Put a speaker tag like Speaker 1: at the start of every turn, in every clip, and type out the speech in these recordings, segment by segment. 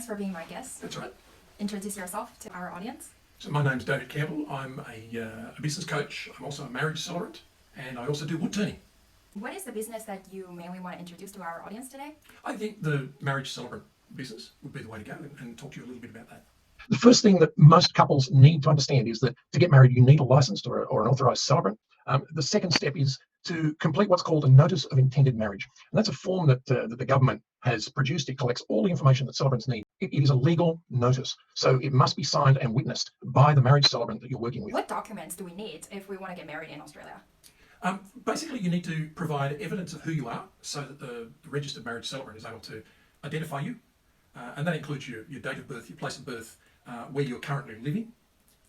Speaker 1: Thanks for being my guest.
Speaker 2: That's right.
Speaker 1: Introduce yourself to our audience.
Speaker 2: So my name's David Campbell. I'm a business coach. I'm also a marriage celebrant, and I also do wood turning.
Speaker 1: What is the business that you mainly want to introduce to our audience today?
Speaker 2: I think the marriage celebrant business would be the way to go and talk to you a little bit about that. The first thing that most couples need to understand is that to get married, you need a licensed or an authorised celebrant. The second step is to complete what's called a notice of intended marriage. And that's a form that the government has produced. It collects all the information that celebrants need. It is a legal notice, so it must be signed and witnessed by the marriage celebrant that you're working with.
Speaker 1: What documents do we need if we want to get married in Australia?
Speaker 2: Basically, you need to provide evidence of who you are so that the registered marriage celebrant is able to identify you. And that includes your date of birth, your place of birth, where you're currently living.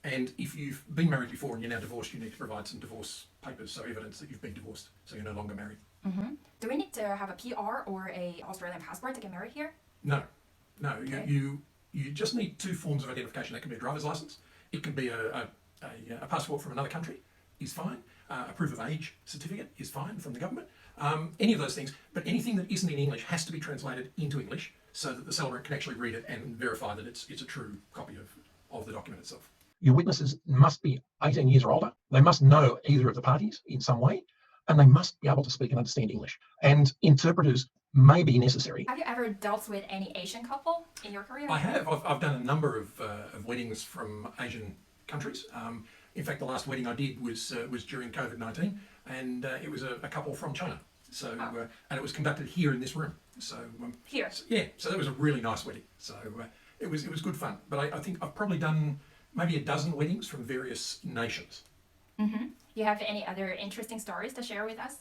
Speaker 2: And if you've been married before and you're now divorced, you need to provide some divorce papers, so evidence that you've been divorced, so you're no longer married.
Speaker 1: Mm-hmm. Do we need to have a PR or a Australian passport to get married here?
Speaker 2: No.
Speaker 1: Okay.
Speaker 2: You just need two forms of identification. That can be a driver's license. It can be a passport from another country is fine. A proof of age certificate is fine from the government. Any of those things, but anything that isn't in English has to be translated into English so that the celebrant can actually read it and verify that it's a true copy of the document itself. Your witnesses must be 18 years or older. They must know either of the parties in some way, and they must be able to speak and understand English. And interpreters may be necessary.
Speaker 1: Have you ever dealt with any Asian couple in your career?
Speaker 2: I have. I've done a number of weddings from Asian countries. In fact, the last wedding I did was during COVID-19, and it was a couple from China. So and it was conducted here in this room. So
Speaker 1: Here?
Speaker 2: So that was a really nice wedding. So it was good fun. But I think I've probably done maybe a dozen weddings from various nations.
Speaker 1: Mm-hmm. You have any other interesting stories to share with us?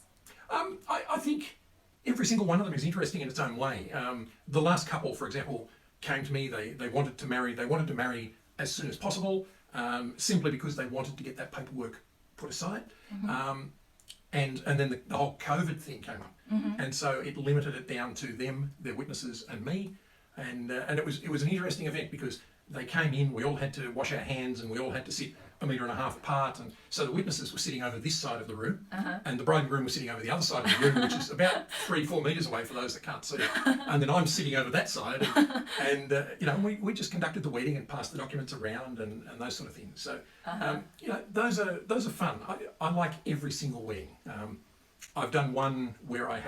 Speaker 2: I think every single one of them is interesting in its own way. The last couple, for example, came to me. They wanted to marry. They wanted to marry as soon as possible, simply because they wanted to get that paperwork put aside. Mm-hmm. And then the whole COVID thing came up, mm-hmm. and so it limited it down to them, their witnesses, and me. And it was an interesting event because they came in. We all had to wash our hands, and we all had to sit 1.5 meters apart. And so the witnesses were sitting over this side of the room, uh-huh. and the bride and groom were sitting over the other side of the room, which is about 3-4 meters away for those that can't see. And then I'm sitting over that side, and we just conducted the wedding and passed the documents around and those sort of things. So uh-huh. Those are fun. I like every single wedding. I've done one where I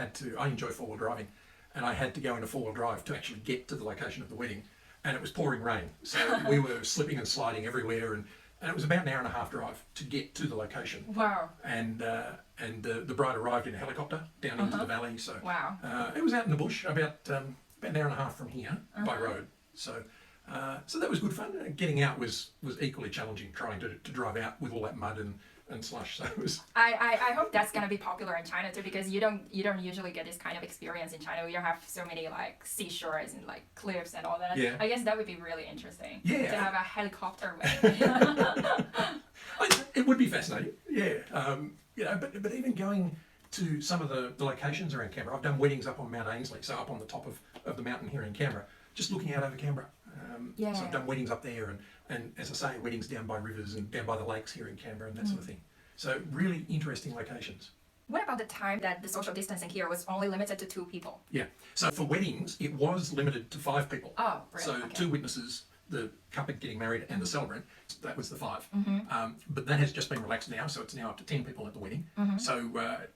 Speaker 2: enjoy 4-wheel driving, and I had to go into 4-wheel drive to actually get to the location of the wedding. And it was pouring rain, so we were slipping and sliding everywhere, and it was about an 1.5 hour drive to get to the location.
Speaker 1: Wow!
Speaker 2: And the bride arrived in a helicopter down into the valley. So
Speaker 1: wow!
Speaker 2: It was out in the bush, about an 1.5 hour from here by road. So that was good fun. Getting out was equally challenging, trying to drive out with all that mud and slush. So it was.
Speaker 1: I hope that's gonna be popular in China too, because you don't usually get this kind of experience in China. We don't have so many like seashores and like cliffs and all that.
Speaker 2: Yeah.
Speaker 1: I guess that would be really interesting.
Speaker 2: Yeah.
Speaker 1: To have a helicopter wedding.
Speaker 2: It would be fascinating. Yeah. But even going to some of the locations around Canberra, I've done weddings up on Mount Ainslie, so up on the top of the mountain here in Canberra, just looking out over Canberra.
Speaker 1: Yeah.
Speaker 2: So I've done weddings up there, and as I say, weddings down by rivers and down by the lakes here in Canberra and that sort of thing. So really interesting locations.
Speaker 1: What about the time that the social distancing here was only limited to 2 people?
Speaker 2: Yeah. So for weddings, it was limited to 5 people.
Speaker 1: Oh, brilliant.
Speaker 2: So
Speaker 1: okay.
Speaker 2: 2 witnesses, the couple getting married and the celebrant, that was the 5.
Speaker 1: Mm-hmm.
Speaker 2: But that has just been relaxed now, so it's now up to 10 people at the wedding. Mm-hmm. So,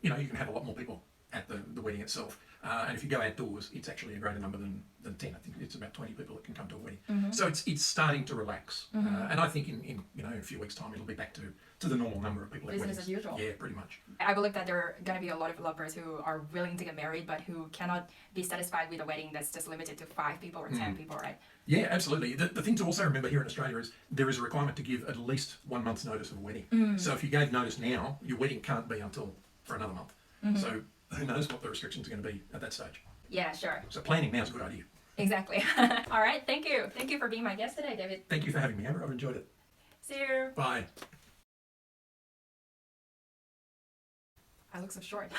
Speaker 2: you can have a lot more people at the wedding itself. And if you go outdoors, it's actually a greater number than 10. I think it's about 20 people that can come to a wedding. Mm-hmm. So it's starting to relax. Mm-hmm. And I think in a few weeks' time, it'll be back to the normal number of people at weddings.
Speaker 1: Business as usual.
Speaker 2: Yeah, pretty much.
Speaker 1: I believe that there are going to be a lot of lovers who are willing to get married, but who cannot be satisfied with a wedding that's just limited to 5 people or 10 people, right?
Speaker 2: Yeah, absolutely. The thing to also remember here in Australia is there is a requirement to give at least 1 month's notice of a wedding. So if you gave notice now, your wedding can't be for another month. Mm-hmm. So who knows what the restrictions are going to be at that stage.
Speaker 1: Yeah, sure.
Speaker 2: So planning now is a good idea.
Speaker 1: Exactly. All right, thank you. Thank you for being my guest today, David.
Speaker 2: Thank you for having me, Amber. I've enjoyed it.
Speaker 1: See you.
Speaker 2: Bye.
Speaker 1: I look so short.